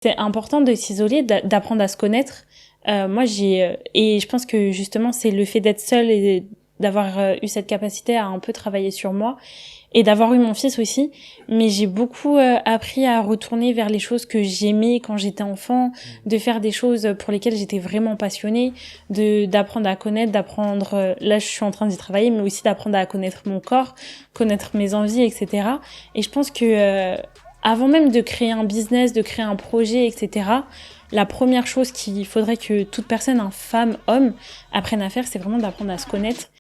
C'est important de s'isoler, d'apprendre à se connaître. Moi, et je pense que justement, c'est le fait d'être seule et d'avoir eu cette capacité à un peu travailler sur moi et d'avoir eu mon fils aussi. Mais j'ai beaucoup appris à retourner vers les choses que j'aimais quand j'étais enfant, de faire des choses pour lesquelles j'étais vraiment passionnée, d'apprendre à connaître, là, je suis en train d'y travailler, mais aussi d'apprendre à connaître mon corps, connaître mes envies, etc. Et je pense que avant même de créer un business, de créer un projet, etc., la première chose qu'il faudrait que toute personne, femme, homme, apprenne à faire, c'est vraiment d'apprendre à se connaître.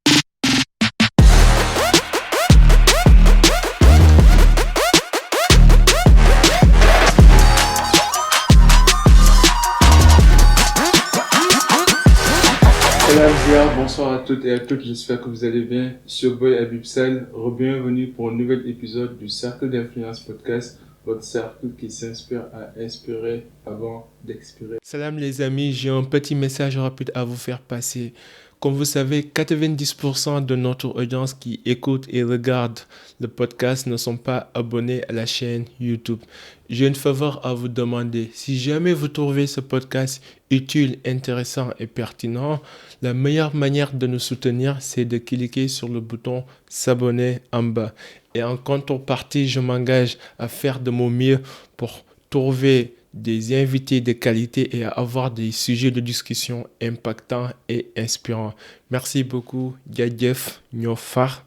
Salam Zia, bonsoir à toutes et à toutes, j'espère que vous allez bien. Je suis Boy Abibsal, bienvenue pour un nouvel épisode du Cercle d'Influence Podcast, votre cercle qui s'inspire à inspirer avant d'expirer. Salam les amis, j'ai un petit message rapide à vous faire passer. Comme vous savez, 90% de notre audience qui écoute et regarde le podcast ne sont pas abonnés à la chaîne YouTube. J'ai une faveur à vous demander. Si jamais vous trouvez ce podcast utile, intéressant et pertinent, la meilleure manière de nous soutenir, c'est de cliquer sur le bouton s'abonner en bas. Et en contrepartie, je m'engage à faire de mon mieux pour trouver des invités de qualité et à avoir des sujets de discussion impactants et inspirants. Merci beaucoup, Yadjef Nyofar,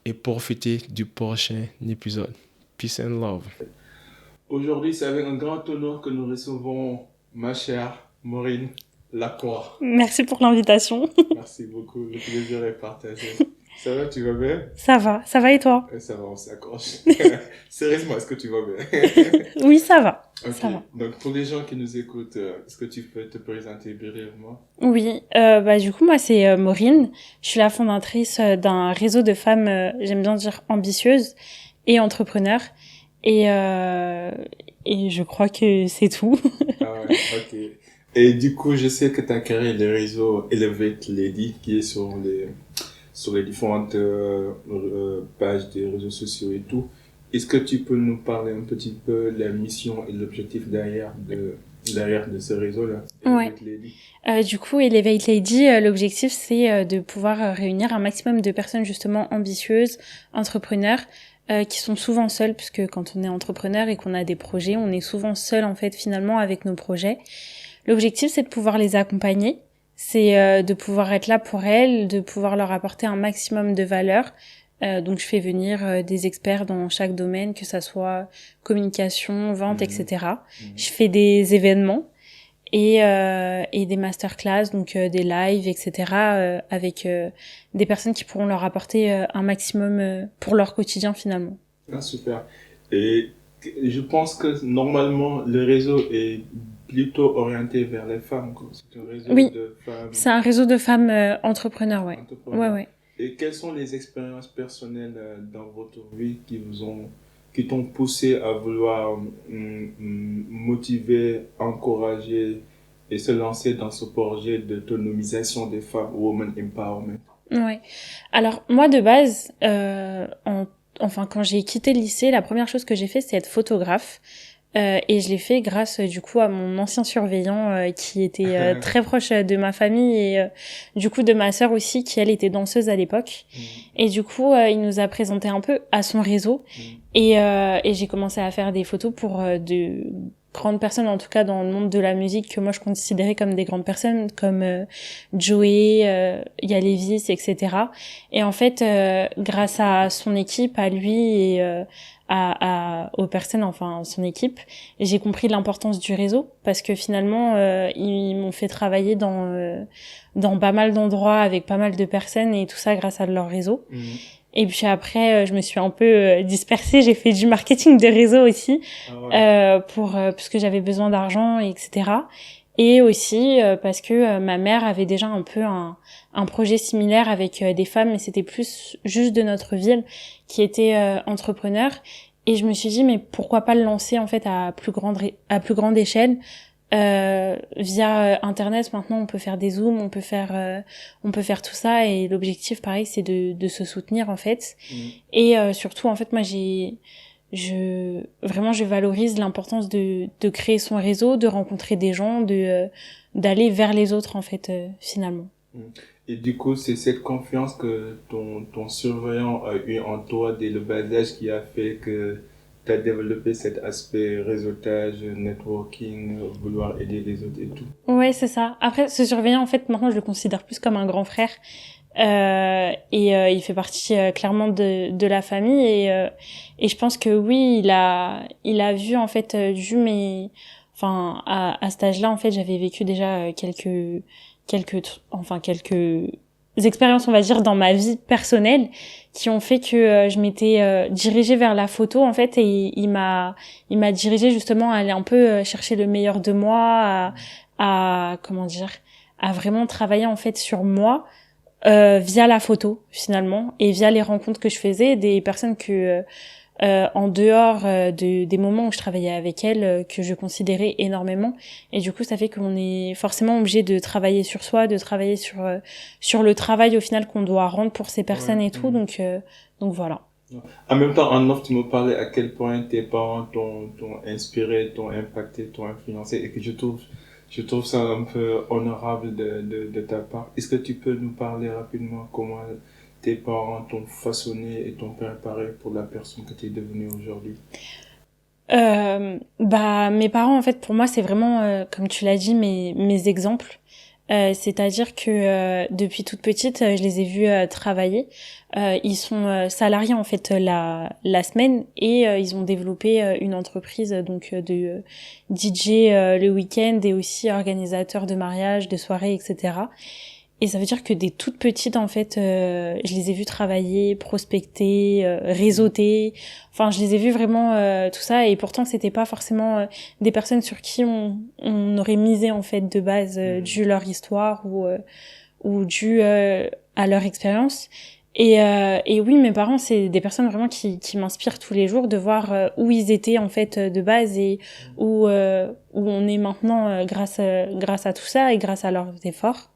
et profitez du prochain épisode. Peace and love. Aujourd'hui, c'est avec un grand honneur que nous recevons ma chère Maureen Lacroix. Merci pour l'invitation. Merci beaucoup, le plaisir est partagé. Ça va, tu vas bien? Ça va et toi? Ça va, on s'accroche. Sérieusement, est-ce que tu vas bien? Oui, ça va. Okay. Ça va. Donc, pour les gens qui nous écoutent, est-ce que tu peux te présenter brièvement? Oui, du coup, moi, c'est Maureen. Je suis la fondatrice d'un réseau de femmes, j'aime bien dire ambitieuses et entrepreneurs. Et je crois que c'est tout. Ah ouais, ok. Et du coup, je sais que tu as créé le réseau Elevate Lady qui est sur les différentes pages des réseaux sociaux et tout. Est-ce que tu peux nous parler un petit peu de la mission et l'objectif derrière de ce réseau-là? Ouais. Du coup, Elevate Lady, l'objectif, c'est de pouvoir réunir un maximum de personnes justement ambitieuses, entrepreneurs, qui sont souvent seules, puisque quand on est entrepreneur et qu'on a des projets, on est souvent seul en fait finalement avec nos projets. L'objectif, c'est de pouvoir les accompagner, c'est de pouvoir être là pour elles, de pouvoir leur apporter un maximum de valeur. Donc je fais venir des experts dans chaque domaine, que ça soit communication, vente, etc. Je fais des événements et des masterclass, donc des lives, etc. Avec des personnes qui pourront leur apporter un maximum pour leur quotidien finalement. Ah, super. Et je pense que normalement le réseau est plutôt orienté vers les femmes, quoi. C'est un réseau de femmes. C'est un réseau de femmes entrepreneurs, ouais. Ouais. Et quelles sont les expériences personnelles dans votre vie qui t'ont poussé à vouloir motiver, encourager et se lancer dans ce projet d'autonomisation des femmes, Women Empowerment? Ouais. Alors moi de base, quand j'ai quitté le lycée, la première chose que j'ai fait, c'est être photographe. Et je l'ai fait grâce du coup à mon ancien surveillant qui était très proche de ma famille et du coup de ma sœur aussi qui elle était danseuse à l'époque. Et du coup il nous a présenté un peu à son réseau et j'ai commencé à faire des photos pour de grandes personnes, en tout cas dans le monde de la musique que moi je considérais comme des grandes personnes comme Joey, Yalevis, etc. Et en fait grâce à son équipe, à lui et aux personnes, enfin son équipe, et j'ai compris l'importance du réseau parce que finalement ils m'ont fait travailler dans pas mal d'endroits avec pas mal de personnes et tout ça grâce à leur réseau. Et puis après je me suis un peu dispersée, j'ai fait du marketing de réseau aussi parce que j'avais besoin d'argent, etc. Et aussi parce que ma mère avait déjà un peu un projet similaire avec des femmes, mais c'était plus juste de notre ville qui était entrepreneur. Et je me suis dit mais pourquoi pas le lancer en fait à plus grande échelle via internet. Maintenant on peut faire des zooms, on peut faire tout ça et l'objectif pareil c'est de se soutenir en fait. Et surtout en fait moi vraiment je valorise l'importance de créer son réseau, de rencontrer des gens, d'aller vers les autres en fait finalement. Et du coup, c'est cette confiance que ton surveillant a eu en toi dès le bas âge qui a fait que tu as développé cet aspect réseautage, networking, vouloir aider les autres et tout. Ouais, c'est ça. Après, ce surveillant, en fait, maintenant, je le considère plus comme un grand frère. Il fait partie clairement de la famille et je pense que oui, il a vu en fait vu mes enfin à cet âge-là en fait, j'avais vécu déjà quelques expériences, on va dire, dans ma vie personnelle qui ont fait que je m'étais dirigée vers la photo en fait et il m'a dirigée justement à aller un peu chercher le meilleur de moi, à comment dire, à vraiment travailler en fait sur moi via la photo finalement et via les rencontres que je faisais, des personnes que en dehors des moments où je travaillais avec elles que je considérais énormément, et du coup ça fait qu'on est forcément obligé de travailler sur soi, de travailler sur le travail au final qu'on doit rendre pour ces personnes et tout, donc voilà. En même temps, en off, tu me parlais à quel point tes parents t'ont inspiré, t'ont impacté, t'ont influencé, et que je trouve ça un peu honorable de ta part. Est-ce que tu peux nous parler rapidement comment tes parents t'ont façonné et t'ont préparé pour la personne que tu es devenue aujourd'hui? Mes parents, en fait, pour moi, c'est vraiment, comme tu l'as dit, mes exemples. C'est-à-dire que depuis toute petite, je les ai vus travailler. Ils sont salariés en fait la semaine et ils ont développé une entreprise donc de DJ le week-end et aussi organisateur de mariage, de soirées, etc. Et ça veut dire que dès toute petite, en fait, je les ai vus travailler, prospecter, réseauter. Enfin, je les ai vus vraiment tout ça. Et pourtant, c'était pas forcément des personnes sur qui on aurait misé en fait de base, dû leur histoire ou dû à leur expérience. Et oui, mes parents, c'est des personnes vraiment qui m'inspirent tous les jours, de voir où ils étaient en fait de base et où on est maintenant grâce à tout ça et grâce à leurs efforts.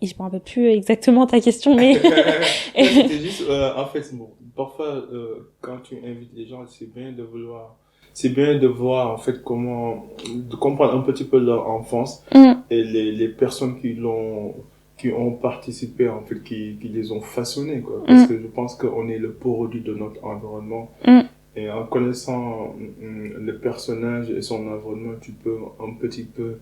Et je me rappelle plus exactement ta question, mais C'était juste, en fait, bon, parfois, quand tu invites les gens, c'est bien de voir, en fait, de comprendre un petit peu leur enfance et les personnes qui ont participé, en fait, qui les ont façonnés, quoi. Parce que je pense qu'on est le produit de notre environnement. Et en connaissant le personnage et son environnement, tu peux un petit peu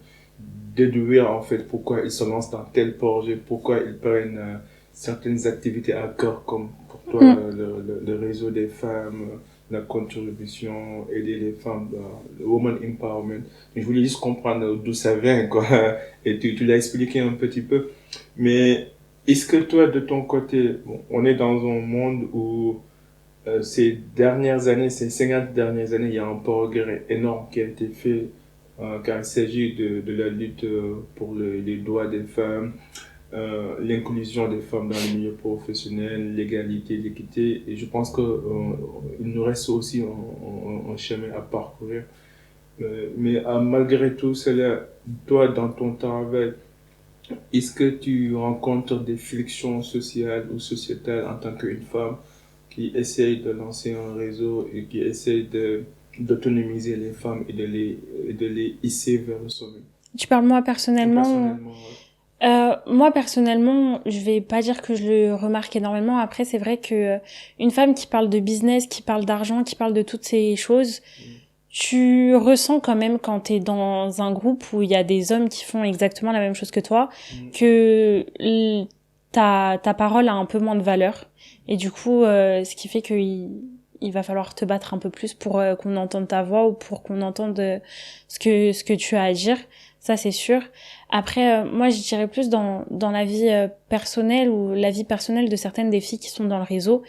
déduire en fait pourquoi ils se lancent dans tel projet, pourquoi ils prennent certaines activités à cœur, comme pour toi le réseau des femmes, la contribution, aider les femmes, le woman empowerment. Je voulais juste comprendre d'où ça vient, quoi. Et tu l'as expliqué un petit peu. Mais est-ce que toi, de ton côté, bon, on est dans un monde où ces 50 dernières années, il y a un progrès énorme qui a été fait quand il s'agit de la lutte pour les droits des femmes, l'inclusion des femmes dans les milieux professionnels, l'égalité, l'équité. Et je pense que il nous reste aussi un chemin à parcourir. Mais malgré tout cela, toi, dans ton travail, est-ce que tu rencontres des frictions sociales ou sociétales en tant qu'une femme qui essaye de lancer un réseau et qui essaye d'autonomiser les femmes et de les hisser vers le sommet? Tu parles moi personnellement? Moi personnellement, je vais pas dire que je le remarque énormément. Après, c'est vrai que une femme qui parle de business, qui parle d'argent, qui parle de toutes ces choses, tu ressens quand même quand t'es dans un groupe où il y a des hommes qui font exactement la même chose que toi, que ta parole a un peu moins de valeur. Et du coup, ce qui fait que il va falloir te battre un peu plus pour qu'on entende ta voix ou pour qu'on entende ce que tu as à dire. Ça, c'est sûr. Après, moi, je dirais plus dans la vie personnelle ou la vie personnelle de certaines des filles qui sont dans le réseau.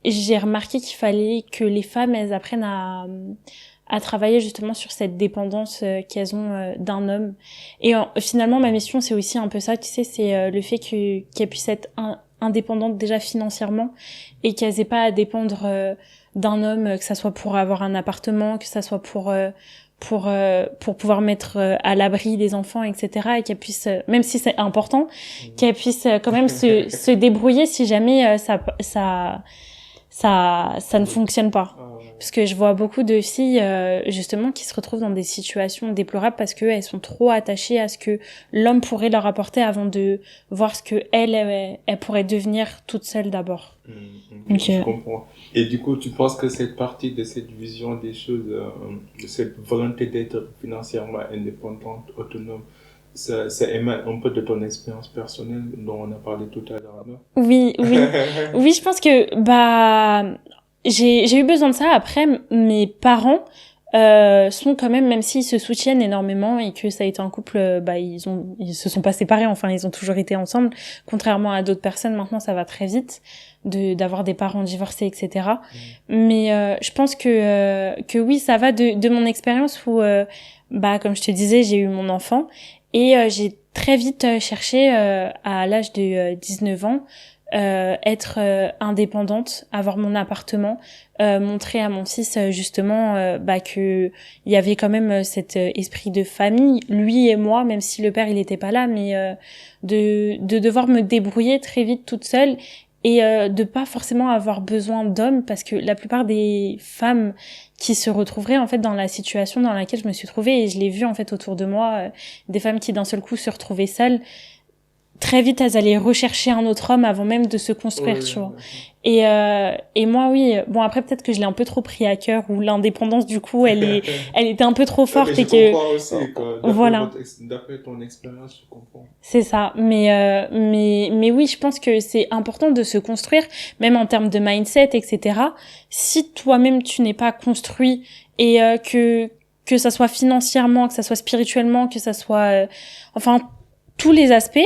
J'ai remarqué qu'il fallait que les femmes, elles apprennent à travailler justement sur cette dépendance qu'elles ont d'un homme. Et finalement, ma mission, c'est aussi un peu ça, tu sais, c'est le fait qu'elles puissent être indépendantes déjà financièrement et qu'elles aient pas à dépendre d'un homme, que ça soit pour avoir un appartement, que ça soit pour pouvoir mettre à l'abri des enfants, etc. Et qu'elles puissent, même si c'est important, qu'elles puissent quand même se débrouiller si jamais ça ne fonctionne pas. Ah, ouais. Parce que je vois beaucoup de filles, justement, qui se retrouvent dans des situations déplorables parce qu'elles sont trop attachées à ce que l'homme pourrait leur apporter avant de voir ce que elle pourrait devenir toute seule d'abord. Ok, je comprends. Et du coup, tu penses que cette partie de cette vision des choses, de cette volonté d'être financièrement indépendante, autonome, ça émane un peu de ton expérience personnelle dont on a parlé tout à l'heure, non? Oui, oui, je pense que j'ai eu besoin de ça. Après, mes parents sont quand même s'ils se soutiennent énormément et que ça a été un couple, ils se sont pas séparés. Enfin, ils ont toujours été ensemble. Contrairement à d'autres personnes, maintenant ça va très vite d'avoir des parents divorcés, etc. Mais je pense que oui, ça va de mon expérience où comme je te disais, j'ai eu mon enfant et j'ai très vite cherché à l'âge de 19 ans être indépendante, avoir mon appartement, montrer à mon fils justement que il y avait quand même cet esprit de famille, lui et moi, même si le père il était pas là, mais de devoir me débrouiller très vite toute seule et de pas forcément avoir besoin d'hommes, parce que la plupart des femmes qui se retrouveraient en fait dans la situation dans laquelle je me suis trouvée, et je l'ai vu en fait autour de moi, des femmes qui d'un seul coup se retrouvaient seules, très vite elles allaient rechercher un autre homme avant même de se construire, tu vois. Et moi oui, bon après peut-être que je l'ai un peu trop pris à cœur, ou l'indépendance du coup elle était un peu trop forte, mais et je que comprends aussi, quoi. voilà. D'après ton expérience, je comprends. C'est ça, mais oui, je pense que c'est important de se construire, même en termes de mindset, etc. Si toi-même tu n'es pas construit, et que ça soit financièrement, que ça soit spirituellement, que ça soit enfin tous les aspects,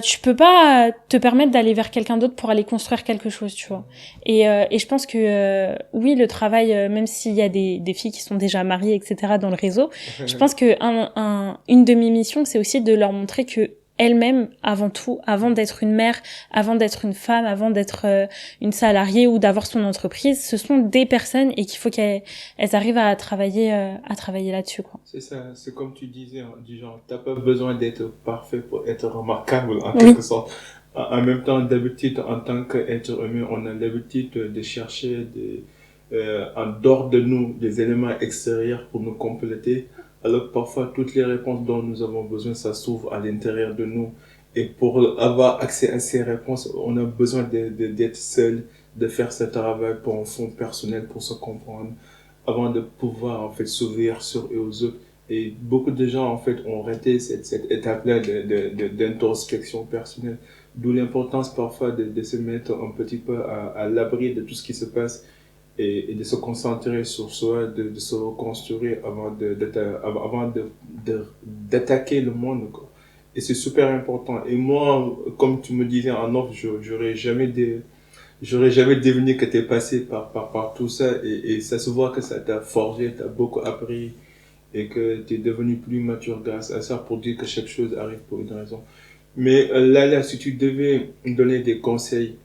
tu peux pas te permettre d'aller vers quelqu'un d'autre pour aller construire quelque chose, tu vois. Et je pense que oui, le travail, même s'il y a des filles qui sont déjà mariées, etc. dans le réseau, je pense que une de mes missions, c'est aussi de leur montrer que elles-mêmes, avant tout, avant d'être une mère, avant d'être une femme, avant d'être une salariée ou d'avoir son entreprise, ce sont des personnes, et qu'il faut qu'elles arrivent à travailler là-dessus, quoi. C'est ça, c'est comme tu disais, hein, du genre, t'as pas besoin d'être parfait pour être remarquable, en quelque sorte. En même temps, d'habitude, en tant qu'être humain, on a l'habitude de chercher en dehors de nous des éléments extérieurs pour nous compléter, alors que parfois toutes les réponses dont nous avons besoin, ça s'ouvre à l'intérieur de nous. Et pour avoir accès à ces réponses, on a besoin d'être seul, de faire ce travail pour un fond personnel, pour se comprendre, avant de pouvoir en fait s'ouvrir sur et aux autres. Et beaucoup de gens en fait ont raté cette étape-là d'introspection personnelle. D'où l'importance parfois de se mettre un petit peu à l'abri de tout ce qui se passe, et de se concentrer sur soi, de se reconstruire avant d'attaquer le monde, quoi. Et c'est super important. Et moi, comme tu me disais en off, j'aurais jamais deviné que t'es passé par tout ça, et ça se voit que ça t'a forgé, t'as beaucoup appris, et que t'es devenu plus mature grâce à ça, pour dire que chaque chose arrive pour une raison. Mais là, si tu devais donner des conseils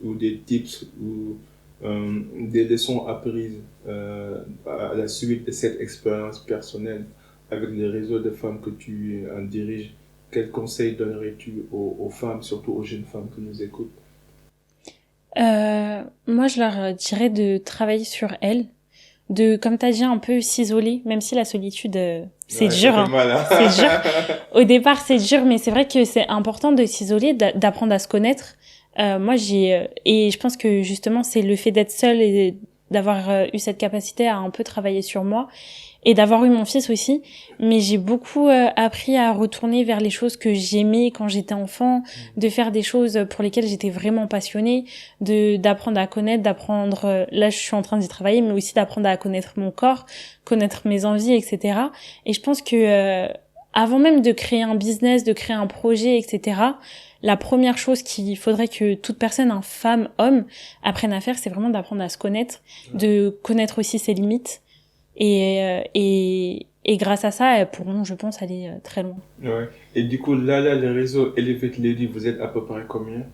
ou des tips ou des leçons apprises à la suite de cette expérience personnelle avec les réseaux de femmes que tu en diriges, quels conseils donnerais-tu aux femmes, surtout aux jeunes femmes qui nous écoutent? Moi, je leur dirais de travailler sur elles, comme t'as dit, un peu s'isoler, même si la solitude, c'est dur, ça fait mal, hein. C'est dur. Au départ, c'est dur, mais c'est vrai que c'est important de s'isoler, d'apprendre à se connaître. Moi, et je pense que justement, c'est le fait d'être seule et d'avoir eu cette capacité à un peu travailler sur moi, et d'avoir eu mon fils aussi. Mais j'ai beaucoup appris à retourner vers les choses que j'aimais quand j'étais enfant, de faire des choses pour lesquelles j'étais vraiment passionnée, d'apprendre à connaître, là je suis en train d'y travailler, mais aussi d'apprendre à connaître mon corps, connaître mes envies, etc. Et je pense que avant même de créer un business, de créer un projet, etc., la première chose qu'il faudrait que toute personne, hein, femme, homme, apprenne à faire, c'est vraiment d'apprendre à se connaître, de connaître aussi ses limites. Et grâce à ça, elles pourront, je pense, aller très loin. Ouais. Et du coup, là, les réseaux Elevate Lady, vous êtes à peu près combien?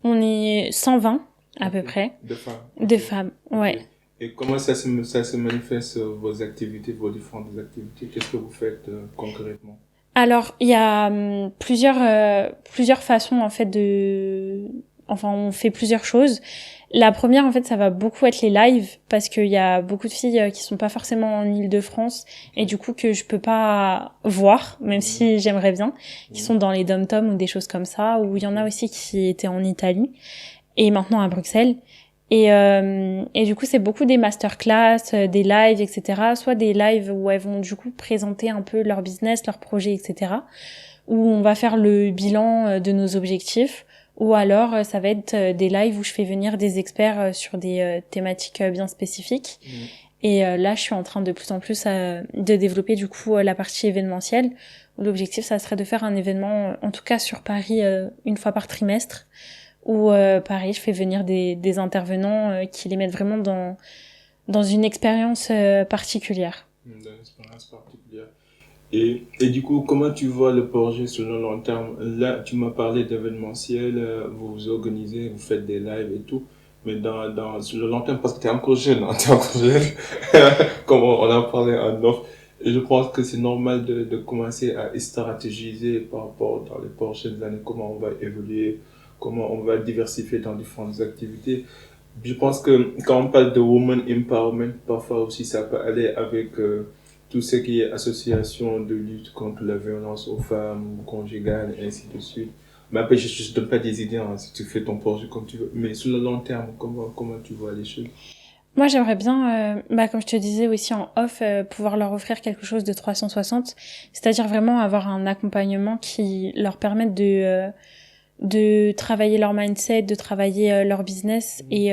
On est 120, à peu près. De femmes? De femmes, ouais. Okay. Et comment ça se manifeste, vos activités, vos différentes activités? Qu'est-ce que vous faites concrètement? Alors, il y a plusieurs façons, en fait, on fait plusieurs choses. La première, en fait, ça va beaucoup être les lives, parce qu'il y a beaucoup de filles qui sont pas forcément en Île-de-France, et du coup que je peux pas voir, même si j'aimerais bien, qui sont dans les dom-toms ou des choses comme ça, ou il y en a aussi qui étaient en Italie, et maintenant à Bruxelles. Et du coup, c'est beaucoup des masterclass, des lives, etc. Soit des lives où elles vont du coup présenter un peu leur business, leur projet, etc. Où on va faire le bilan de nos objectifs. Ou alors, ça va être des lives où je fais venir des experts sur des thématiques bien spécifiques. Et là, je suis en train de plus en plus de développer du coup la partie événementielle. Où l'objectif, ça serait de faire un événement, en tout cas sur Paris, une fois par trimestre. Où pareil, je fais venir des intervenants qui les mettent vraiment dans une expérience particulière. Dans une expérience particulière. Et du coup, comment tu vois le projet sur le long terme? Là, tu m'as parlé d'événementiel, vous vous organisez, vous faites des lives et tout. Mais sur le long terme, parce que t'es encore jeune, hein, t'es encore jeune, comme on a parlé en off. Et je pense que c'est normal de commencer à stratégiser par rapport dans les prochaines années, comment on va évoluer, comment on va diversifier dans différentes activités. Je pense que quand on parle de woman empowerment, parfois aussi ça peut aller avec tout ce qui est association de lutte contre la violence aux femmes, conjugales, et ainsi de suite. Mais après, je donne pas des idées, hein, si tu fais ton projet comme tu veux. Mais sur le long terme, comment tu vois les choses? Moi, j'aimerais bien, comme je te disais aussi en off, pouvoir leur offrir quelque chose de 360, c'est-à-dire vraiment avoir un accompagnement qui leur permette de travailler leur mindset, de travailler leur business et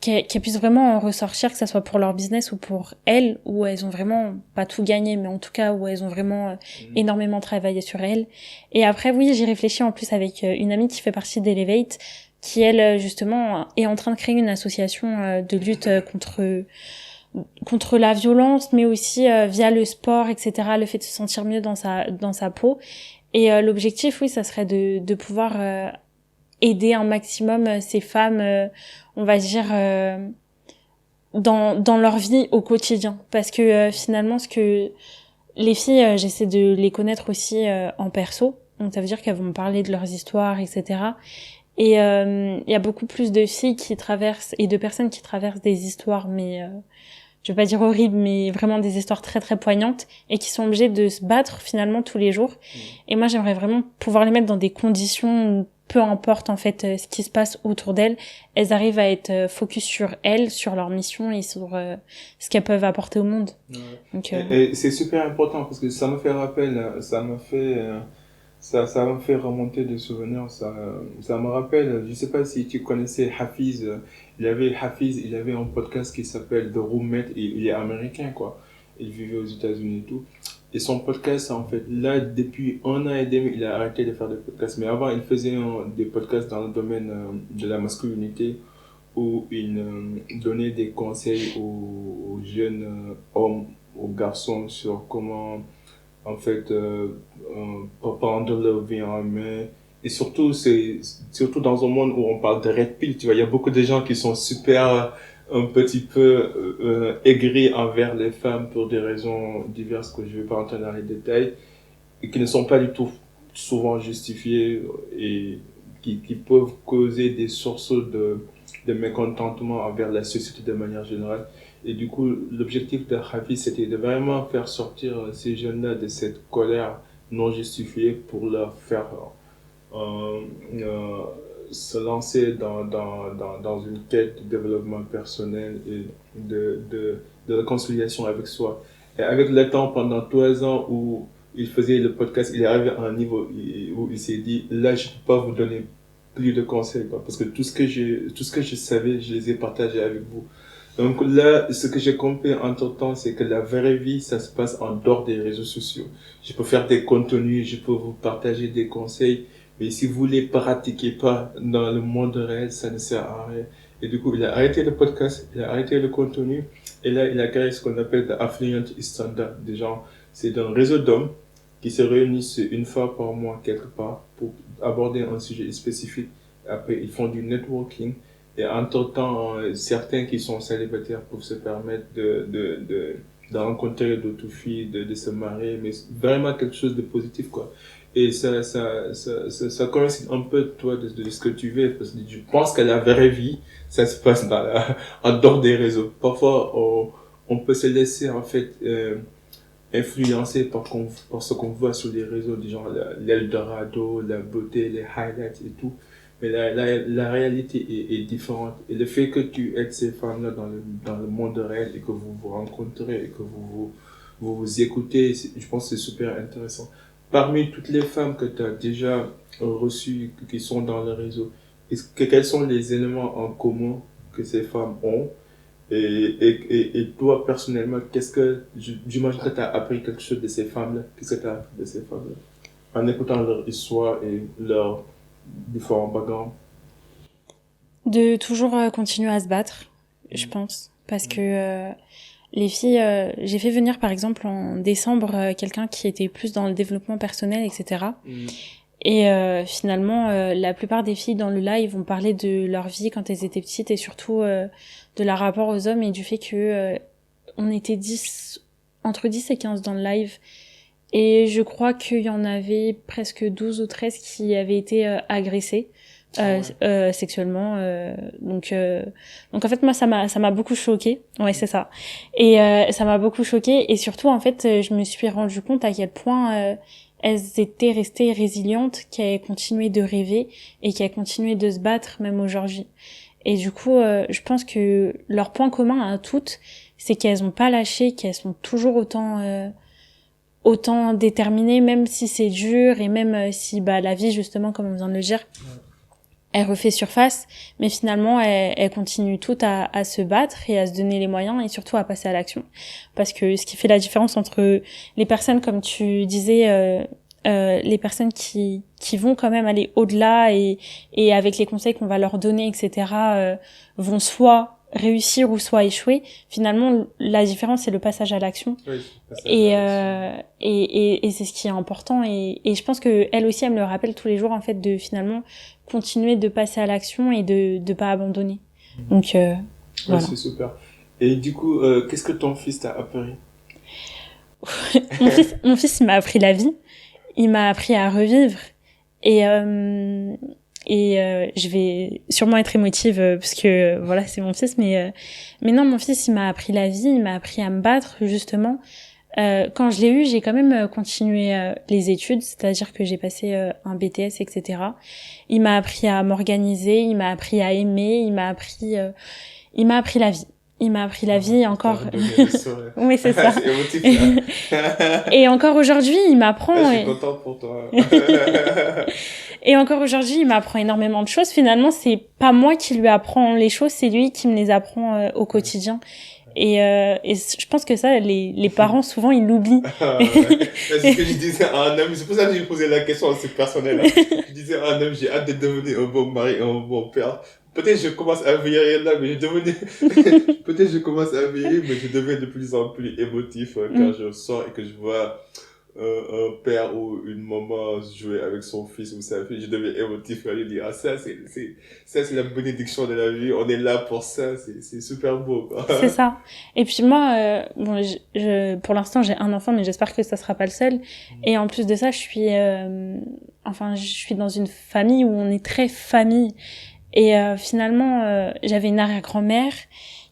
qu'elles puissent vraiment en ressortir, que ça soit pour leur business ou pour elles, où elles ont vraiment pas tout gagné, mais en tout cas où elles ont vraiment énormément travaillé sur elles. Et après, oui, j'y réfléchis en plus avec une amie qui fait partie d'Elevate, qui elle justement est en train de créer une association de lutte contre la violence, mais aussi via le sport, etc., le fait de se sentir mieux dans sa peau. Et l'objectif, oui, ça serait de pouvoir aider un maximum ces femmes, on va dire, dans leur vie au quotidien. Parce que finalement, ce que les filles, j'essaie de les connaître aussi en perso. Donc ça veut dire qu'elles vont me parler de leurs histoires, etc. Et il y a beaucoup plus de filles qui traversent, et de personnes qui traversent des histoires, mais je vais pas dire horribles, mais vraiment des histoires très très poignantes, et qui sont obligées de se battre finalement tous les jours. Et moi, j'aimerais vraiment pouvoir les mettre dans des conditions où, peu importe en fait ce qui se passe autour d'elles, elles arrivent à être focus sur elles, sur leur mission et sur ce qu'elles peuvent apporter au monde. Ouais. Donc, Et c'est super important parce que ça me fait rappel, ça me fait remonter des souvenirs. Ça me rappelle, je sais pas si tu connaissais Hafiz. Il avait un podcast qui s'appelle The Roommate. Il est américain, quoi. Il vivait aux États-Unis et tout. Et son podcast, en fait, là, depuis 1 an et demi, il a arrêté de faire des podcasts. Mais avant, il faisait des podcasts dans le domaine de la masculinité où il donnait des conseils aux jeunes hommes, aux garçons sur comment en fait prendre leur vie en main. Et surtout, c'est surtout dans un monde où on parle de red pill, tu vois, il y a beaucoup de gens qui sont super un petit peu aigris envers les femmes pour des raisons diverses que je ne vais pas entrer dans les détails et qui ne sont pas du tout souvent justifiées et qui peuvent causer des sources de mécontentement envers la société de manière générale. Et du coup, l'objectif de Hafiz, c'était de vraiment faire sortir ces jeunes-là de cette colère non justifiée pour leur faire euh, euh, se lancer dans une quête de développement personnel et de réconciliation avec soi. Et avec le temps, pendant 3 ans où il faisait le podcast, il est arrivé à un niveau où il s'est dit, là, je ne peux pas vous donner plus de conseils, quoi, parce que tout ce que je savais, je les ai partagés avec vous. Donc là, ce que j'ai compris entre-temps, c'est que la vraie vie, ça se passe en dehors des réseaux sociaux. Je peux faire des contenus, je peux vous partager des conseils, mais si vous les pratiquez pas dans le monde réel, ça ne sert à rien. Et du coup, il a arrêté le podcast, il a arrêté le contenu, et là, il a créé ce qu'on appelle the Affluent Standard. Des gens, c'est un réseau d'hommes qui se réunissent une fois par mois quelque part pour aborder un sujet spécifique. Après, ils font du networking. Et entre-temps, certains qui sont célibataires peuvent se permettre de rencontrer d'autres filles, de se marier, mais vraiment quelque chose de positif, quoi. Et ça coïncide un peu, toi, de ce que tu veux, parce que je pense que la vraie vie, ça se passe en dehors des réseaux. Parfois, on peut se laisser, en fait, influencé par ce qu'on voit sur les réseaux, du genre l'Eldorado, la beauté, les highlights et tout. Mais la réalité est différente. Et le fait que tu aides ces femmes-là dans le monde réel et que vous vous rencontrez et que vous écoutez, je pense que c'est super intéressant. Parmi toutes les femmes que tu as déjà reçues, qui sont dans le réseau, quels sont les éléments en commun que ces femmes ont? Et toi, personnellement, j'imagine que tu as appris quelque chose de ces femmes-là. Qu'est-ce que tu as appris de ces femmes-là? En écoutant leur histoire et leurs différents backgrounds. De toujours continuer à se battre, je pense. Parce que les filles, j'ai fait venir par exemple en décembre quelqu'un qui était plus dans le développement personnel, etc. Et finalement, la plupart des filles dans le live vont parler de leur vie quand elles étaient petites et surtout de leur rapport aux hommes et du fait que on était entre 10 et 15 dans le live. Et je crois qu'il y en avait presque 12 ou 13 qui avaient été agressées sexuellement. Donc en fait, moi, ça m'a beaucoup choquée. Ouais, c'est ça. Et ça m'a beaucoup choquée. Et surtout, en fait, je me suis rendu compte à quel point elles étaient restées résilientes, qu'elles continuaient de rêver et qu'elles continuaient de se battre même aujourd'hui. Et du coup, je pense que leur point commun à toutes, c'est qu'elles ont pas lâché, qu'elles sont toujours autant déterminées, même si c'est dur et même si la vie, justement, comme on vient de le dire, elle refait surface, mais finalement, elle continue toutes à se battre et à se donner les moyens et surtout à passer à l'action. Parce que ce qui fait la différence entre les personnes, comme tu disais, les personnes qui vont quand même aller au-delà et avec les conseils qu'on va leur donner, etc., vont soit réussir ou soit échouer. Finalement, la différence, c'est le passage à l'action. Oui, et c'est ce qui est important. Et je pense que elle aussi, elle me le rappelle tous les jours, en fait, de finalement continuer de passer à l'action et de pas abandonner. Donc, voilà. C'est super. Et du coup, qu'est-ce que ton fils t'a appris? Mon fils, il m'a appris la vie. Il m'a appris à revivre. Et je vais sûrement être émotive parce que voilà, c'est mon fils, mais non, mon fils, il m'a appris la vie, il m'a appris à me battre, justement. Quand je l'ai eu, j'ai quand même continué les études, c'est-à-dire que j'ai passé un BTS, etc. Il m'a appris à m'organiser, il m'a appris à aimer, il m'a appris la vie. Il m'a appris la vie encore. Oui, c'est ça. C'est émotif, Et encore aujourd'hui, il m'apprend. Je suis content pour toi. Et encore aujourd'hui, il m'apprend énormément de choses. Finalement, c'est pas moi qui lui apprends les choses, c'est lui qui me les apprend au quotidien. Et je pense que ça, les parents, souvent, ils l'oublient. C'est ce que je disais à un homme. C'est pour ça que j'ai posé la question, c'est personnel. Je disais à un homme, j'ai hâte de devenir un bon mari et un bon père. Peut-être je commence à vieillir là, mais peut-être je commence à vieillir, mais je deviens de plus en plus émotif quand je sors et que je vois un père ou une maman jouer avec son fils ou sa fille. Je deviens émotif quand je dis, ah, ça, c'est la bénédiction de la vie. On est là pour ça. C'est super beau, quoi. C'est ça. Et puis moi, bon, pour l'instant, j'ai un enfant, mais j'espère que ça sera pas le seul. Et en plus de ça, je suis dans une famille où on est très famille. Et finalement, j'avais une arrière-grand-mère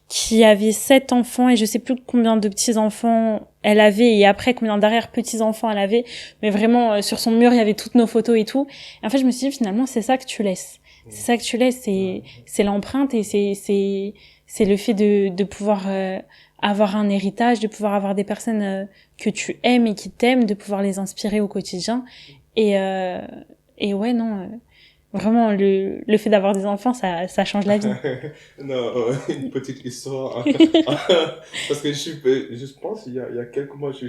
qui avait 7 enfants et je sais plus combien de petits-enfants elle avait et après combien d'arrière-petits-enfants elle avait. Mais vraiment, sur son mur, il y avait toutes nos photos et tout. Et en fait, je me suis dit, finalement, c'est ça que tu laisses. C'est ça que tu laisses, c'est l'empreinte et c'est le fait de pouvoir avoir un héritage, de pouvoir avoir des personnes que tu aimes et qui t'aiment, de pouvoir les inspirer au quotidien. Et ouais, non... Vraiment, le fait d'avoir des enfants, ça change la vie. Non, une petite histoire. Parce que je pense, il y a quelques mois, je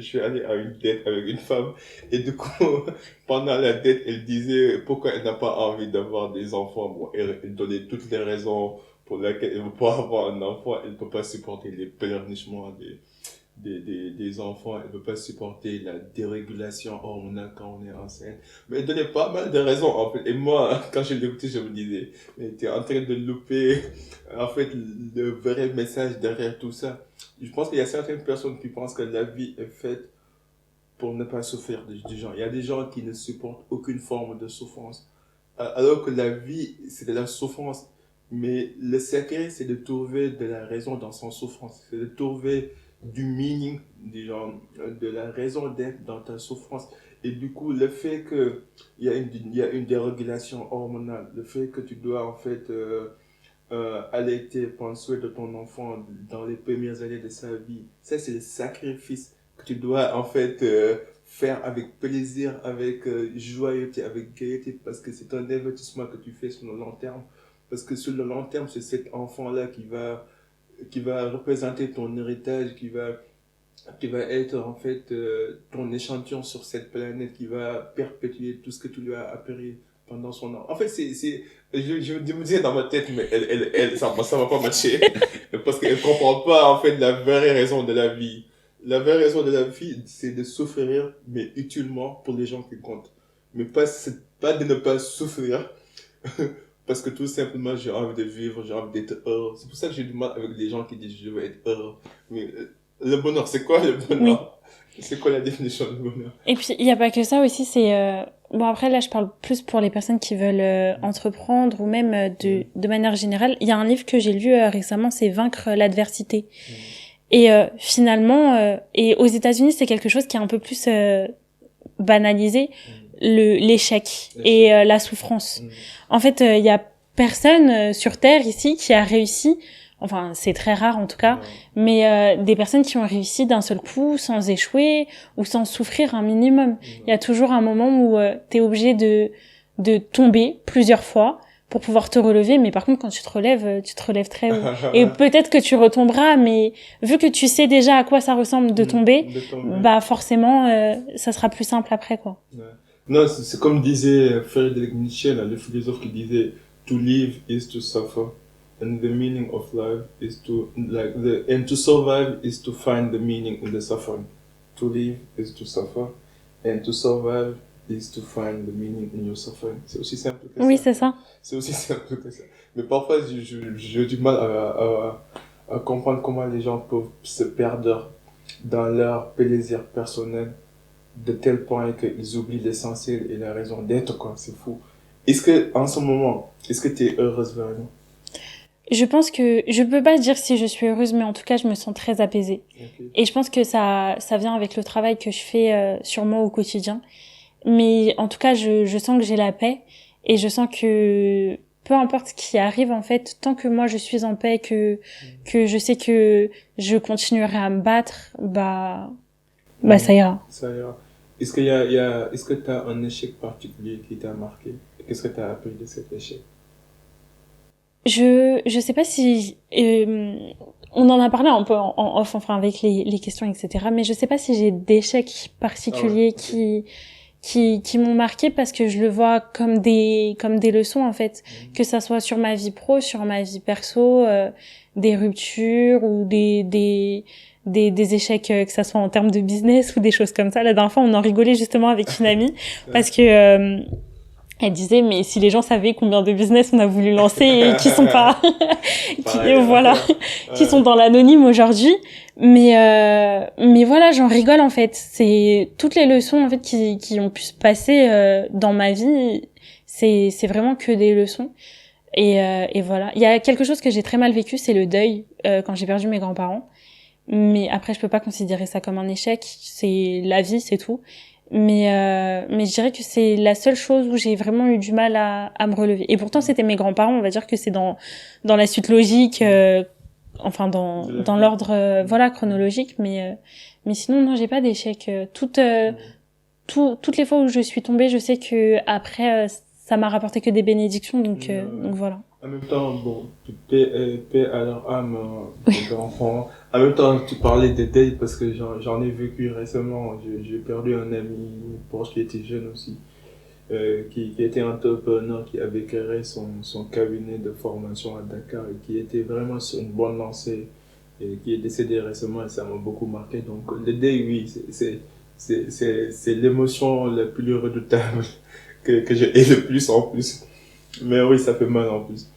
suis allé à une date avec une femme. Et du coup, pendant la date, elle disait pourquoi elle n'a pas envie d'avoir des enfants. Bon, elle donnait toutes les raisons pour lesquelles elle veut pas avoir un enfant. Elle ne peut pas supporter les pleurnichements des enfants, elle ne peut pas supporter la dérégulation hormonale quand on est enceinte. Mais elle donnait pas mal de raisons, en fait. Et moi, quand je l'écoutais, je me disais, mais t'es en train de louper, en fait, le vrai message derrière tout ça. Je pense qu'il y a certaines personnes qui pensent que la vie est faite pour ne pas souffrir du genre. Il y a des gens qui ne supportent aucune forme de souffrance. Alors que la vie, c'est de la souffrance. Mais le secret, c'est de trouver de la raison dans son souffrance. C'est de trouver du meaning, du genre, de la raison d'être dans ta souffrance. Et du coup, le fait que il y a une dérégulation hormonale, le fait que tu dois en fait allaiter, prendre soin de ton enfant dans les premières années de sa vie, ça c'est le sacrifice que tu dois en fait faire avec plaisir, avec joyeuseté, avec gaieté, parce que c'est un investissement que tu fais sur le long terme. Parce que sur le long terme, c'est cet enfant-là qui va représenter ton héritage, qui va être en fait ton échantillon sur cette planète, qui va perpétuer tout ce que tu lui as appris pendant son an. En fait, je me disais dans ma tête, mais ça va pas matcher. Parce qu'elle comprend pas en fait la vraie raison de la vie. La vraie raison de la vie, c'est de souffrir, mais utilement pour les gens qui comptent. Mais c'est pas de ne pas souffrir. Parce que tout simplement, j'ai envie de vivre, j'ai envie d'être heureux. C'est pour ça que j'ai du mal avec les gens qui disent je veux être heureux. Mais le bonheur, c'est quoi le bonheur? Oui. C'est quoi la définition du bonheur? Et puis, il n'y a pas que ça aussi, c'est... Bon, après, là, je parle plus pour les personnes qui veulent entreprendre ou même de manière générale. Il y a un livre que j'ai lu récemment, c'est Vaincre l'adversité. Et finalement, et aux États-Unis, c'est quelque chose qui est un peu plus banalisé, l'échec et la souffrance. En fait, il y a personne sur Terre ici qui a réussi, enfin c'est très rare en tout cas, mais des personnes qui ont réussi d'un seul coup sans échouer ou sans souffrir un minimum. Il y a toujours un moment où t'es obligé de tomber plusieurs fois pour pouvoir te relever, mais par contre quand tu te relèves très haut. Et peut-être que tu retomberas, mais vu que tu sais déjà à quoi ça ressemble de tomber, bah forcément ça sera plus simple après quoi. Ouais. Non, c'est comme disait Friedrich Nietzsche, là, le philosophe qui disait to live is to suffer and the meaning of life is to and to survive is to find the meaning in the suffering. To live is to suffer and to survive is to find the meaning in your suffering. C'est aussi simple que ça. Oui, c'est ça. C'est aussi simple que ça. Mais parfois, j'ai du mal à comprendre comment les gens peuvent se perdre dans leur plaisir personnel de tel point qu'ils oublient l'essentiel et la raison d'être, quoi. C'est fou. Est-ce que, en ce moment, est-ce que tu es heureuse, Valérie? Je pense que, je peux pas dire si je suis heureuse, mais en tout cas, je me sens très apaisée. Okay. Et je pense que ça vient avec le travail que je fais sur moi au quotidien. Mais en tout cas, je sens que j'ai la paix et je sens que peu importe ce qui arrive, en fait, tant que moi je suis en paix, que je sais que je continuerai à me battre, bah ça ira. Ça ira. Est-ce que t'as un échec particulier qui t'a marqué? Qu'est-ce que t'as appris de cet échec? Je sais pas si, on en a parlé un peu en off, enfin, avec les questions, etc. Mais je sais pas si j'ai d'échecs particuliers qui m'ont marqué parce que je le vois comme des leçons, en fait. Que ça soit sur ma vie pro, sur ma vie perso, des ruptures ou des échecs, que ça soit en termes de business ou des choses comme ça. La dernière fois, on en rigolait justement avec une amie parce que elle disait mais si les gens savaient combien de business on a voulu lancer et qui sont pas qui sont dans l'anonyme aujourd'hui, mais voilà, j'en rigole en fait. C'est toutes les leçons en fait qui ont pu se passer dans ma vie, c'est vraiment que des leçons. Et voilà, il y a quelque chose que j'ai très mal vécu, c'est le deuil quand j'ai perdu mes grands-parents. Mais après, je peux pas considérer ça comme un échec. C'est la vie, c'est tout. Mais je dirais que c'est la seule chose où j'ai vraiment eu du mal à me relever. Et pourtant, c'était mes grands-parents. On va dire que c'est dans la suite logique, enfin dans l'ordre chronologique. Mais sinon, non, j'ai pas d'échec. Toutes les fois où je suis tombée, je sais que après, ça m'a rapporté que des bénédictions. Donc voilà. En même temps, bon, paix à leur âme, les enfants. En même temps, tu parlais des deuils parce que j'en ai vécu récemment. J'ai perdu un ami proche qui était jeune aussi, qui était entrepreneur, qui avait créé son cabinet de formation à Dakar et qui était vraiment sur une bonne lancée et qui est décédé récemment et ça m'a beaucoup marqué. Donc le deuil, oui, c'est l'émotion la plus redoutable que j'ai et le plus en plus. Mais oui, ça fait mal en plus.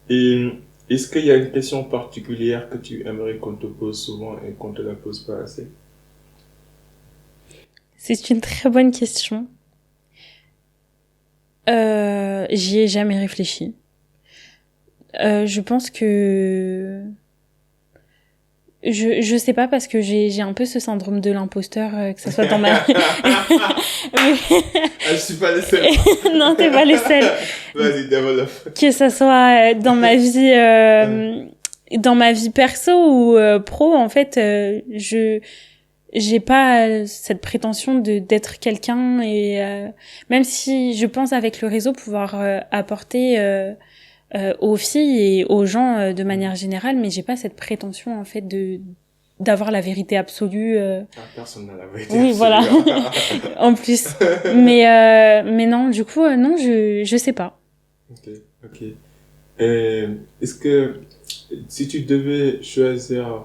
Et est-ce qu'il y a une question particulière que tu aimerais qu'on te pose souvent et qu'on te la pose pas assez? C'est une très bonne question. J'y ai jamais réfléchi. Je pense que je sais pas parce que j'ai un peu ce syndrome de l'imposteur, que ça soit dans ma Je suis pas le seul. non, t'es pas le seul. Vas-y, développe. Que ça soit dans ma vie perso ou pro, en fait, j'ai pas cette prétention d'être quelqu'un et même si je pense avec le réseau pouvoir apporter aux filles et aux gens de manière générale, mais j'ai pas cette prétention en fait d'avoir la vérité absolue. Personne n'a la vérité Oui, absolue. voilà. En plus. Mais non, du coup, non, je sais pas. Ok. Est-ce que si tu devais choisir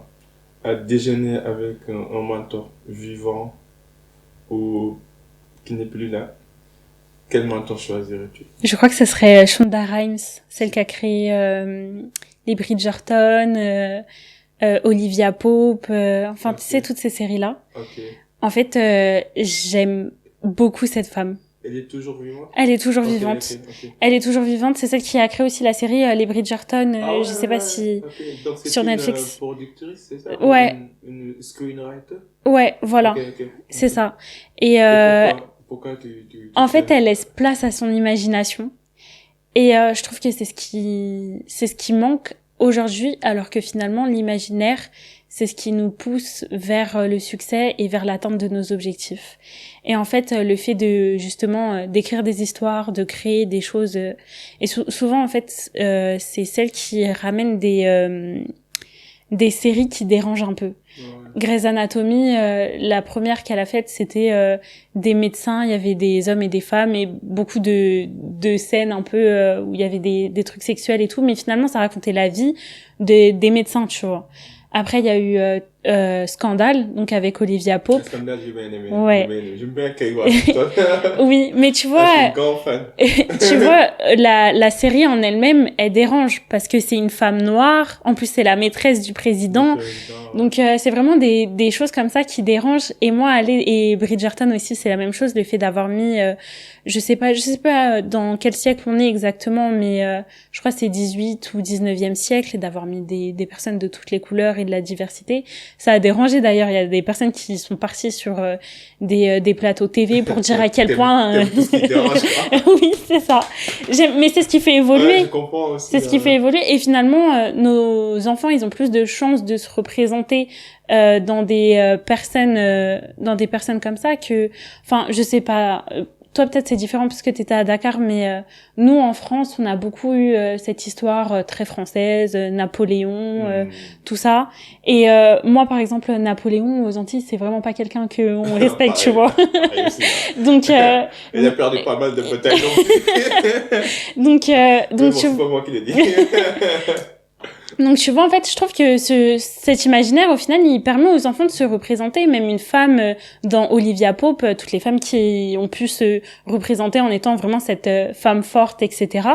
à déjeuner avec un mentor vivant ou qui n'est plus là, quel mentor choisirais-tu? Je crois que ce serait Shonda Rhimes, celle qui a créé les Bridgerton, Olivia Pope, enfin, Ok. tu sais, toutes ces séries-là. Ok. En fait, j'aime beaucoup cette femme. Elle est toujours vivante? Elle est toujours Ok, vivante. ok. Elle est toujours vivante. C'est celle qui a créé aussi la série Les Bridgerton. Ah ouais, Je sais pas ouais, si ok. Donc c'est sur une Netflix. productrice, c'est ça? Ouais. Une screenwriter? Ouais, voilà. Ok. C'est ça. Et Et pourquoi tu en fait, elle laisse place à son imagination. Et je trouve que c'est ce qui manque aujourd'hui, alors que finalement l'imaginaire, c'est ce qui nous pousse vers le succès et vers l'atteinte de nos objectifs. Et en fait, le fait de justement d'écrire des histoires, de créer des choses, et souvent en fait, c'est celle qui ramène des séries qui dérangent un peu. Ouais. Grey's Anatomy, la première qu'elle a faite, c'était des médecins, il y avait des hommes et des femmes et beaucoup de scènes un peu où il y avait des trucs sexuels et tout, mais finalement ça racontait la vie des médecins, tu vois. Après il y a eu Scandale, donc avec Olivia Pope. Le Scandale, j'ai bien aimé. Ouais. J'aime bien Kate Washington. Oui, mais tu Je vois, suis un grand fan. tu vois, la série en elle-même, elle dérange parce que c'est une femme noire. En plus, c'est la maîtresse du président. Donc, c'est vraiment des choses comme ça qui dérangent. Et moi, et Bridgerton aussi, c'est la même chose. Le fait d'avoir mis, je sais pas dans quel siècle on est exactement, mais je crois que c'est 18 ou 19e siècle, et d'avoir mis des personnes de toutes les couleurs et de la diversité. Ça a dérangé d'ailleurs. Il y a des personnes qui sont parties sur des plateaux TV pour dire à quel point. T'aimes tout ce qui dérange, quoi. Oui, c'est ça. Mais c'est ce qui fait évoluer. Ouais, je comprends aussi. C'est ce qui fait évoluer. Et finalement, nos enfants, ils ont plus de chances de se représenter dans des personnes comme ça que, enfin, je sais pas. Toi, peut-être c'est différent parce que t'étais à Dakar, mais nous, en France, on a beaucoup eu cette histoire très française, Napoléon, tout ça. Et moi, par exemple, Napoléon aux Antilles, c'est vraiment pas quelqu'un que on respecte, tu vois. Pareil aussi, hein. Donc, Elle a perdu pas mal de batailles non plus. donc, Mais bon, tu c'est pas moi qui l'ai dit. Donc tu vois, en fait, je trouve que cet imaginaire, au final, il permet aux enfants de se représenter. Même une femme dans Olivia Pope, toutes les femmes qui ont pu se représenter en étant vraiment cette femme forte, etc.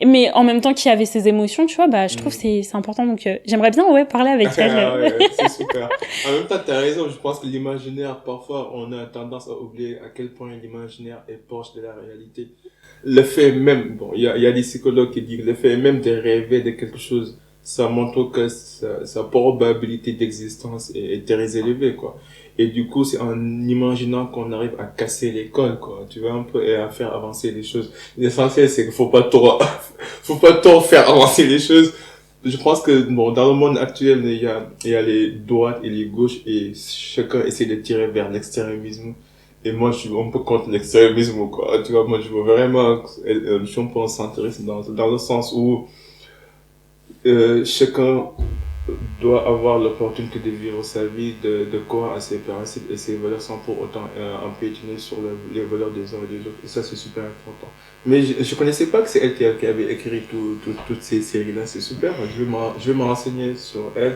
Mais en même temps qui avait ses émotions, tu vois, bah je trouve que c'est important. Donc j'aimerais bien parler avec elle. Ouais, c'est super. En même temps, t'as raison. Je pense que l'imaginaire, parfois, on a tendance à oublier à quel point l'imaginaire est proche de la réalité. Le fait même, bon, il y a des psychologues qui disent le fait même de rêver de quelque chose, ça montre que sa probabilité d'existence est très élevée, quoi. Et du coup, c'est en imaginant qu'on arrive à casser l'école, quoi. Tu vois, un peu, et à faire avancer les choses. L'essentiel, c'est qu'il faut pas trop faire avancer les choses. Je pense que, bon, dans le monde actuel, il y a les droites et les gauches, et chacun essaie de tirer vers l'extrémisme. Et moi, je suis un peu contre l'extrémisme, quoi. Tu vois, moi, je veux vraiment, je suis un peu centriste dans le sens où, chacun doit avoir l'opportunité de vivre sa vie, de croire à ses principes et ses valeurs sans pour autant empiétiner sur les valeurs des uns et des autres. Et ça, c'est super important. Mais je connaissais pas que c'est elle qui avait écrit toutes ces séries-là. C'est super. Je vais me renseigner sur elle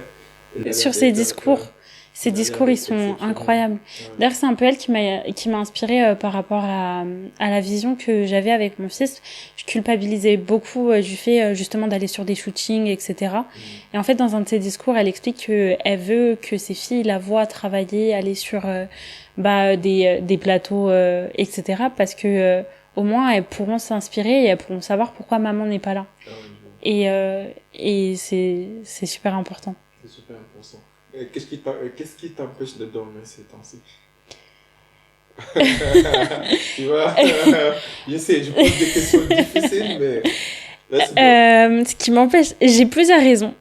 sur ses discours. Ces discours, ils sont incroyables. D'ailleurs, c'est un peu elle qui m'a inspirée par rapport à la vision que j'avais avec mon fils. Je culpabilisais beaucoup du fait justement d'aller sur des shootings, etc. Et en fait, dans un de ses discours, elle explique qu'elle veut que ses filles la voient travailler, aller sur des plateaux, etc. Parce que au moins, elles pourront s'inspirer et elles pourront savoir pourquoi maman n'est pas là. Et c'est super important. C'est super important. Qu'est-ce qui t'empêche de dormir ces temps-ci? Tu vois, je sais, je pose des questions difficiles, mais ce qui m'empêche, j'ai plusieurs raisons.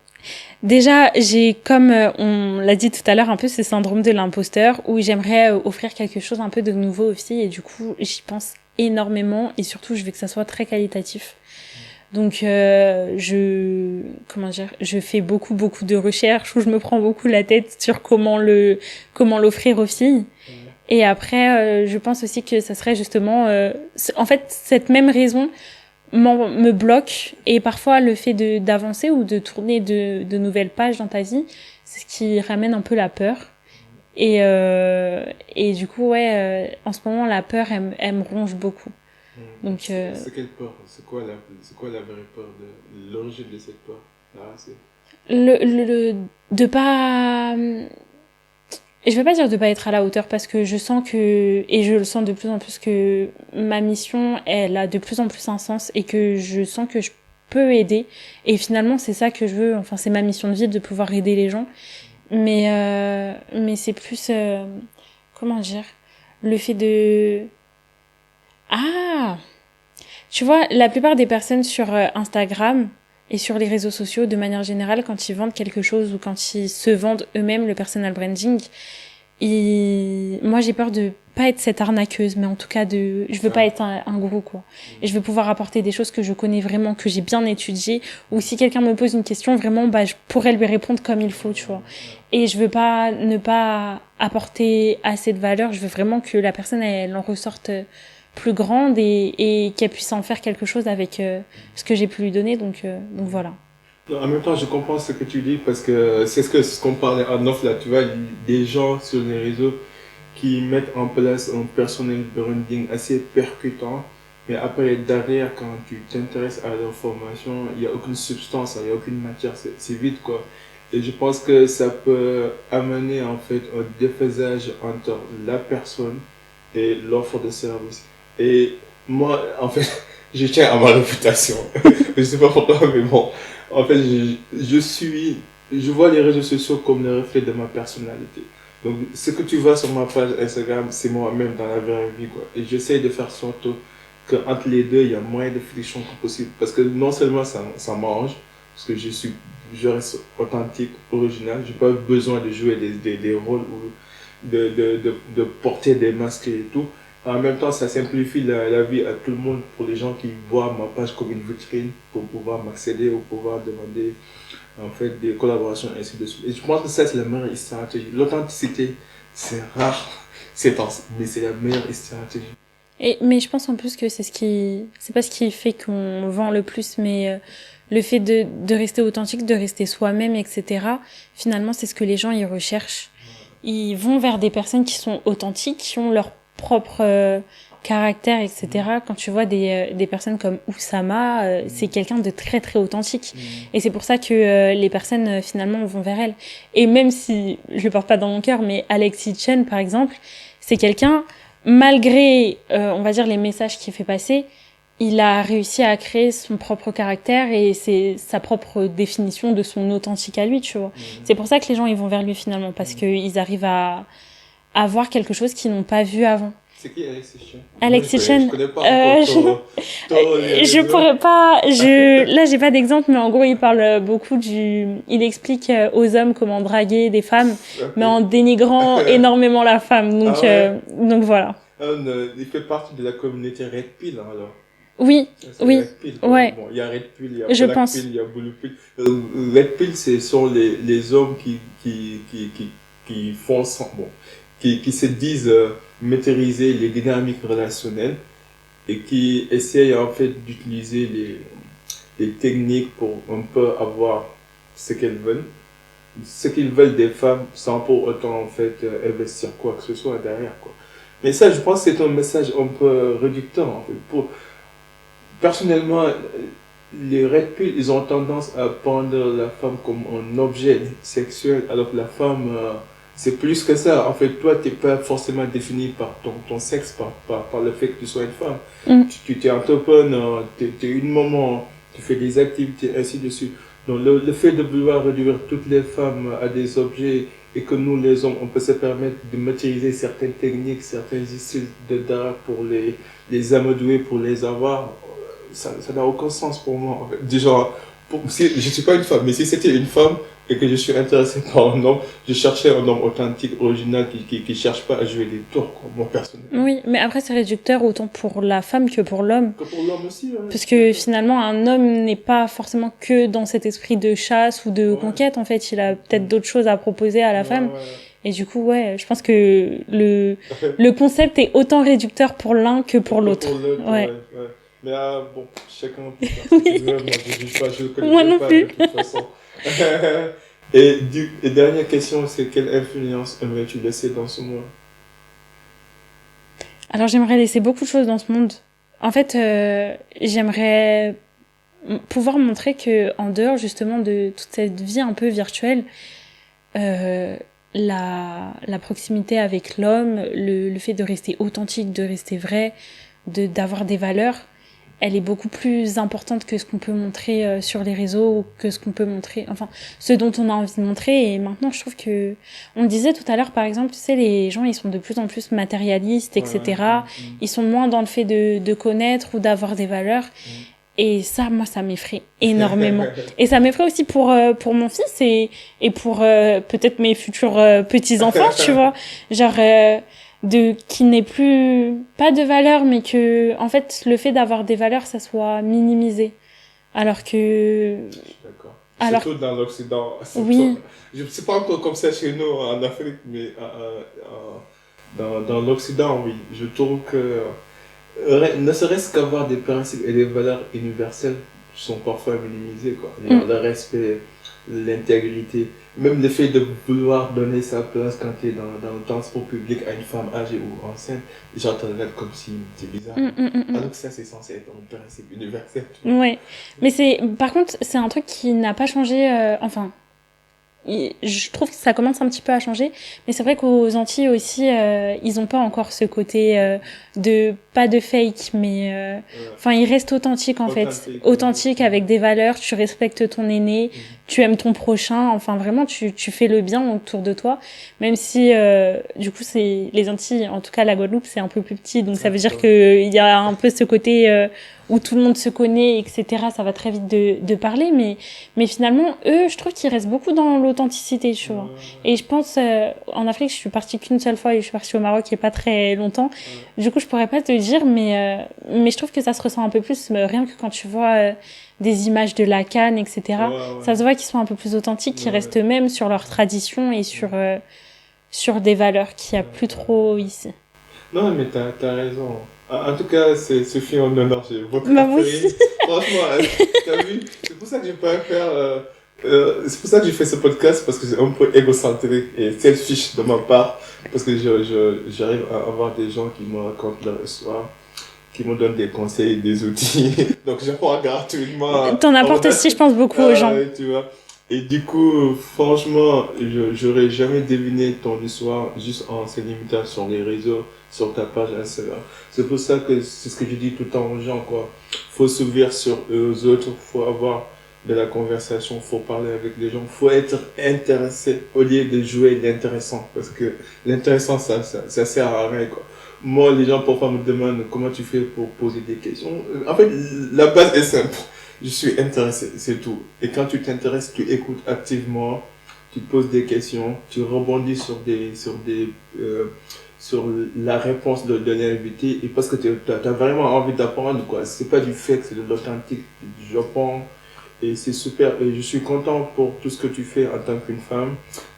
Déjà, j'ai, comme on l'a dit tout à l'heure, un peu ce syndrome de l'imposteur où j'aimerais offrir quelque chose un peu de nouveau aux filles et du coup, j'y pense énormément et surtout, je veux que ça soit très qualitatif. Donc je fais beaucoup de recherches où je me prends beaucoup la tête sur comment l'offrir aux filles. Et après je pense aussi que ça serait justement en fait cette même raison me bloque et parfois le fait d'avancer ou de tourner de nouvelles pages dans ta vie, c'est ce qui ramène un peu la peur. Et du coup en ce moment la peur elle me ronge beaucoup. Donc, c'est quelle peur? C'est quoi la vraie peur de l'origine de cette peur? De pas, je vais pas dire de pas être à la hauteur parce que je sens que, et je le sens de plus en plus que ma mission, elle a de plus en plus un sens et que je sens que je peux aider. Et finalement, c'est ça que je veux. Enfin, c'est ma mission de vie de pouvoir aider les gens. Mais c'est plus, comment dire, le fait de, tu vois, la plupart des personnes sur Instagram et sur les réseaux sociaux, de manière générale, quand ils vendent quelque chose ou quand ils se vendent eux-mêmes le personal branding, moi j'ai peur de pas être cette arnaqueuse, mais en tout cas je veux pas être un gourou, quoi. Et je veux pouvoir apporter des choses que je connais vraiment, que j'ai bien étudiées, ou si quelqu'un me pose une question, vraiment, je pourrais lui répondre comme il faut, tu vois. Et je veux pas ne pas apporter assez de valeur, je veux vraiment que la personne, elle en ressorte plus grande et qu'elle puisse en faire quelque chose avec ce que j'ai pu lui donner, donc voilà. En même temps, je comprends ce que tu dis parce que c'est ce qu'on parlait en off là, tu vois, des gens sur les réseaux qui mettent en place un personal branding assez percutant, mais après derrière, quand tu t'intéresses à leur formation, il n'y a aucune substance, il n'y a aucune matière, c'est vide quoi. Et je pense que ça peut amener en fait un déphasage entre la personne et l'offre de service. Et moi, en fait, je tiens à ma réputation. Je sais pas pourquoi, mais bon. En fait, je vois les réseaux sociaux comme le reflet de ma personnalité. Donc, ce que tu vois sur ma page Instagram, c'est moi-même dans la vraie vie, quoi. Et j'essaie de faire sorte qu'entre les deux, il y a moins de friction que possible. Parce que non seulement ça m'arrange, parce que je reste authentique, original. J'ai pas besoin de jouer des rôles ou de porter des masques et tout. En même temps, ça simplifie la vie à tout le monde pour les gens qui voient ma page comme une vitrine pour pouvoir m'accéder ou pouvoir demander en fait des collaborations et ainsi de suite. Et je pense que ça, c'est la meilleure stratégie. L'authenticité, c'est rare, mais c'est la meilleure stratégie. Mais je pense en plus que c'est pas ce qui fait qu'on vend le plus, mais le fait de rester authentique, de rester soi-même, etc. Finalement, c'est ce que les gens ils recherchent. Ils vont vers des personnes qui sont authentiques, qui ont leur propre caractère, etc. Quand tu vois des personnes comme Oussama, c'est quelqu'un de très très authentique. Et c'est pour ça que les personnes finalement vont vers elle. Et même si je le porte pas dans mon cœur, mais Alexis Chen par exemple, c'est quelqu'un, malgré on va dire les messages qu'il fait passer, il a réussi à créer son propre caractère et c'est sa propre définition de son authentique à lui, tu vois. C'est pour ça que les gens ils vont vers lui finalement, parce qu'ils arrivent à voir quelque chose qu'ils n'ont pas vu avant. C'est qui Alexis Chen? Alexis Chen. Je connais pas je pourrais pas, là j'ai pas d'exemple, mais en gros il parle beaucoup il explique aux hommes comment draguer des femmes, mais en dénigrant énormément la femme. Donc voilà. Il fait partie de la communauté Red Pill, alors. Oui, oui, ouais. Bon, il y a Red Pill, il y a Black Pill, il y a Blue Pill. Red Pill, ce sont les hommes qui font qui se disent maîtriser les dynamiques relationnelles et qui essayent en fait d'utiliser les techniques pour un peu avoir ce qu'elles veulent. ce qu'ils veulent des femmes sans pour autant, en fait, investir quoi que ce soit derrière, quoi. Mais ça, je pense que c'est un message un peu réducteur, en fait. Personnellement, les Red Pill, ils ont tendance à prendre la femme comme un objet sexuel, alors que la femme, c'est plus que ça. En fait, toi, t'es pas forcément défini par ton sexe, par le fait que tu sois une femme. Mm. Tu t'es entrepreneur, t'es une maman, tu fais des activités, ainsi de suite. Donc, le fait de vouloir réduire toutes les femmes à des objets et que nous, les hommes, on peut se permettre de maîtriser certaines techniques, certains styles de drap pour les amadouer, pour les avoir, ça n'a aucun sens pour moi. En fait. Déjà, si, je ne suis pas une femme, mais si c'était une femme et que je suis intéressé par un homme, je cherchais un homme authentique, original, qui cherche pas à jouer des tours, quoi, moi personnellement. Oui, mais après c'est réducteur autant pour la femme que pour l'homme. Que pour l'homme aussi, ouais. Parce que finalement, un homme n'est pas forcément que dans cet esprit de chasse ou de conquête. En fait, il a peut-être d'autres choses à proposer à la femme. Ouais. Et du coup, ouais, je pense que le concept est autant réducteur pour l'un que pour l'autre. Ouais. Mais bon, chacun peut faire ce qu'il veut. Moi, je ne juge pas, je ne connais Moi non pas plus. de toute façon. Et dernière question, c'est quelle influence aimerais-tu laisser dans ce monde? Alors, j'aimerais laisser beaucoup de choses dans ce monde. En fait, j'aimerais pouvoir montrer que en dehors justement de toute cette vie un peu virtuelle, la proximité avec l'homme, le fait de rester authentique, de rester vrai, d'avoir des valeurs, elle est beaucoup plus importante que ce qu'on peut montrer sur les réseaux ou que ce qu'on peut montrer, enfin, ce dont on a envie de montrer. Et maintenant, je trouve que, on le disait tout à l'heure, par exemple, tu sais, les gens, ils sont de plus en plus matérialistes, etc. Ils sont moins dans le fait de connaître ou d'avoir des valeurs. Et ça, moi, ça m'effraie énormément. Et ça m'effraie aussi pour mon fils et pour peut-être mes futurs petits-enfants, tu vois. Genre, qui n'ait plus, pas de valeur, mais que, en fait, le fait d'avoir des valeurs, ça soit minimisé. Alors que... D'accord. Alors... Surtout dans l'Occident. Oui. Je ne sais pas encore comme ça chez nous en Afrique, mais dans l'Occident, oui. Je trouve que ne serait-ce qu'avoir des principes et des valeurs universelles sont parfois minimisés, quoi. Le respect, l'intégrité, même le fait de vouloir donner sa place quand tu es dans le transport public à une femme âgée ou enceinte, les gens te regardent comme si c'est bizarre. Alors que ça, c'est censé être un principe universel. Ouais. Mais par contre, c'est un truc qui n'a pas changé, je trouve que ça commence un petit peu à changer, mais c'est vrai qu'aux Antilles aussi, ils ont pas encore ce côté pas de fake, mais enfin ils restent authentiques en fait, authentique avec des valeurs. Tu respectes ton aîné, tu aimes ton prochain, enfin vraiment tu fais le bien autour de toi, même si du coup c'est les Antilles, en tout cas la Guadeloupe c'est un peu plus petit, donc ça veut dire que il y a un peu ce côté où tout le monde se connaît, etc. Ça va très vite de parler, mais finalement, eux, je trouve qu'ils restent beaucoup dans l'authenticité, tu vois. Et je pense, en Afrique, je suis partie qu'une seule fois et je suis partie au Maroc il y a pas très longtemps. Du coup, je pourrais pas te dire, mais je trouve que ça se ressent un peu plus, rien que quand tu vois des images de la Cannes, etc. Ça se voit qu'ils sont un peu plus authentiques, qu'ils restent eux-mêmes sur leurs traditions et sur des valeurs qu'il y a plus trop ici. Non, mais t'as raison. En tout cas, ce film en honneur, j'ai beaucoup préféré. Franchement, t'as vu? C'est pour ça que je préfère... c'est pour ça que j'ai fait ce podcast, parce que c'est un peu égocentrique et selfish de ma part, parce que j'arrive à avoir des gens qui me racontent leur histoire, qui me donnent des conseils, des outils. Donc j'apprends gratuitement. T'en apportes aussi, je pense, beaucoup aux gens. Tu vois. Et du coup, franchement, j'aurais jamais deviné ton histoire juste en se limitant sur les réseaux, sur ta page Instagram. C'est pour ça que c'est ce que je dis tout le temps aux gens, quoi. Faut s'ouvrir sur eux, aux autres, faut avoir de la conversation, faut parler avec les gens, faut être intéressé au lieu de jouer l'intéressant, parce que l'intéressant, ça sert à rien, quoi. Moi, les gens parfois me demandent comment tu fais pour poser des questions. En fait, la base est simple. Je suis intéressé, c'est tout. Et quand tu t'intéresses, tu écoutes activement, tu poses des questions, tu rebondis sur la réponse de l'invité, et parce que tu as vraiment envie d'apprendre, quoi. C'est pas du fake, c'est de l'authentique. J'apprends, et c'est super. Et je suis content pour tout ce que tu fais en tant qu'une femme.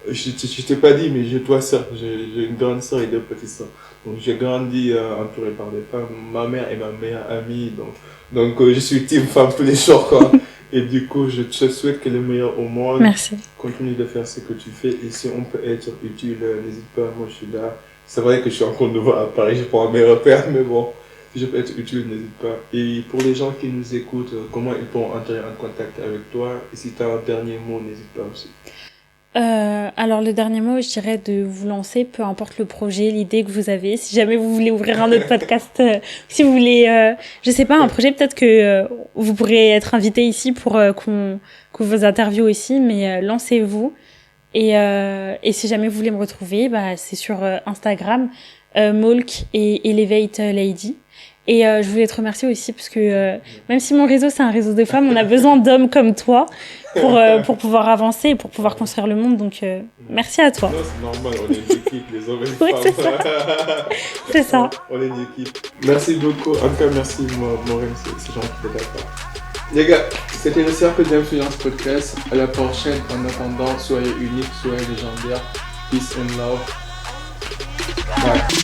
Je t'ai pas dit, mais j'ai trois sœurs. J'ai une grande sœur et deux petites sœurs. Donc j'ai grandi entouré par des femmes. Ma mère est ma meilleure amie, donc je suis team femme tous les jours, quoi. Et du coup, je te souhaite que le meilleur au monde. Merci. Continue de faire ce que tu fais. Et si on peut être utile, n'hésite pas, moi je suis là. C'est vrai que je suis encore nouveau à Paris, je prends mes repères, mais bon, si je peux être utile, n'hésite pas. Et pour les gens qui nous écoutent, comment ils pourront entrer en contact avec toi? Et si tu as un dernier mot, n'hésite pas aussi. Alors le dernier mot, je dirais de vous lancer, peu importe le projet, l'idée que vous avez. Si jamais vous voulez ouvrir un autre podcast, si vous voulez, je sais pas, un projet, peut-être que vous pourrez être invité ici pour qu'on vous interviewe aussi, mais lancez-vous. Et si jamais vous voulez me retrouver, bah c'est sur Instagram, Molk et Elevate Lady. Et je voulais te remercier aussi parce que même si mon réseau c'est un réseau de femmes, on a besoin d'hommes comme toi pour pouvoir avancer et pour pouvoir construire le monde. Donc merci à toi. Non, c'est normal, on est une équipe, les hommes et les Ouais, femmes. c'est ça. C'est ça. On est une équipe. Merci beaucoup. En tout cas, merci Maureen, c'est gentil de ta part. Les gars, c'était le Cercle d'Influence Podcast. À la prochaine. En attendant, soyez uniques, soyez légendaires. Peace and love. Bye.